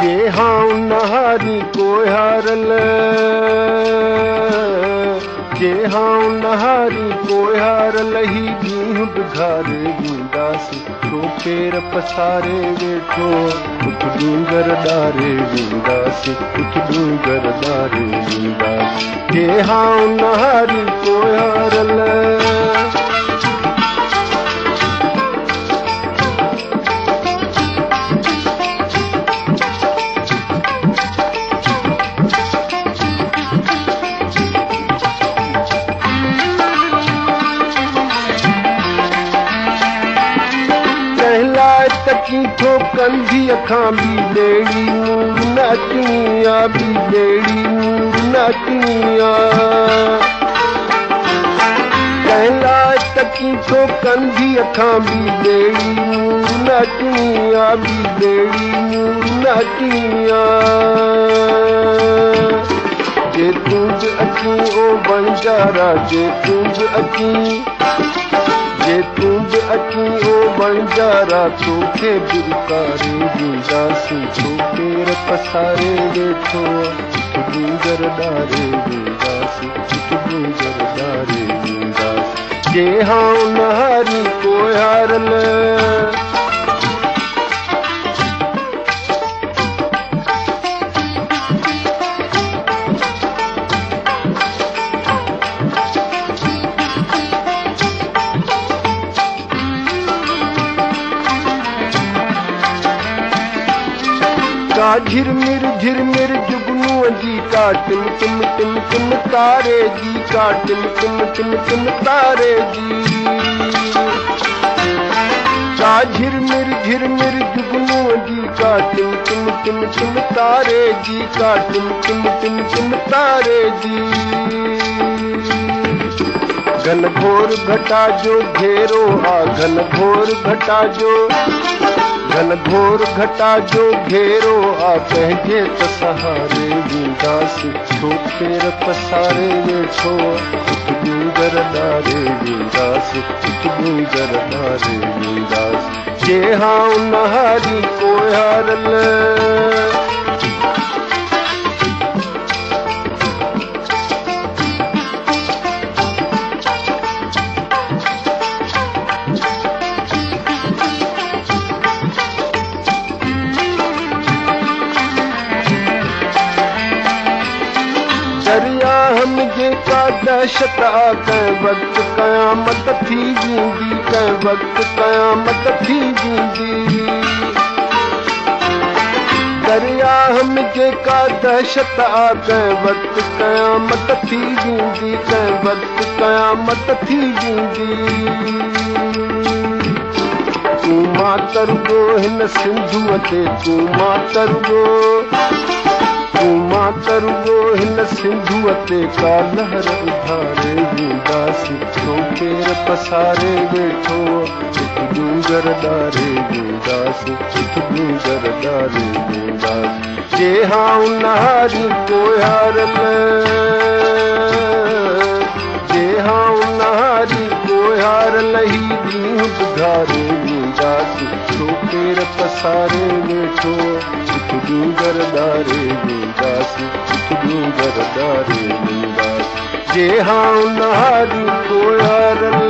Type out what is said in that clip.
जे हाँ नहारी कोहारल जे हाँ नहारी कोहारल ही ॾींहुं बिघारे वींदासीं तो पेर पसारे वेठो कुझु डूंगर ॾारे वींदासीं कुझु डूंगर ॾारे वींदासीं जे हाँ नहारी कोहारल कीथो कंधी अखां बि ॿेड़ी मूर नचणी आ बि ॿेड़ी मूर नचणी आ कंहिं लाइ त कीथो कंधी अखां बि ॿेड़ी मूर नचणी आ बि ॿेड़ी मूर नचणी आ जे तूं बि अची ओ बंजारा जे तूं बि अची जे तूं बि अची ओ बंजारा तोखे बि उतारे ॾींदासीं तो पेर पसारे वेठो कुझु डूंगर ॾारे ॾींदासीं कुझु डूंगर ॾारे ॾींदासीं जे हाँ नहारी कोहारल का झिरमिर जुगनूअ जी का टिम टिम टिम टिम तारे जी का टिम टिम टिम टिम तारे जी का झिरमिर जुगनूअ जी का टिम टिम टिम टिम तारे जी का टिम टिम टिम टिम तारे जी घन घोर घटा जो घेरो आ घन घोर घटा जो घेरो आ कंहिंजे त सहारे वींदासीं तो पेर पसारे वेठो कुझु डूंगर ॾारे वींदासीं कुझु डूंगर ॾारे वींदासीं जे हाँ नहारी कोहारल दरिया हम जेका दहशत आ कंहिं वक़्तु क़यामत थी वेंदी कंहिं वक़्तु क़यामत थी वेंदी दरिया हम जेका दहशत आ कंहिं वक़्तु क़यामत थी वेंदी कंहिं वक़्तु क़यामत थी वेंदी तूं मातरुगो हिन सिंधूअ ते तूं मातरुगो हिन सिंधूअ ते का लहर उभारे वींदासीं तो पेर पसारे वेठो कुझु डूंगर ॾारे वींदासीं कुझु डूंगर ॾारे वींदासीं जे हाँ नहारी कोहारल जे हाँ नहारी कोहारल ही ॾींहुं बिघारे वींदासीं तो पेर पसारे वेठो कुझु डूंगर ॾारे वींदासीं कुझु डूंगर ॾारे वींदासीं जे हाँ नहारी कोहारल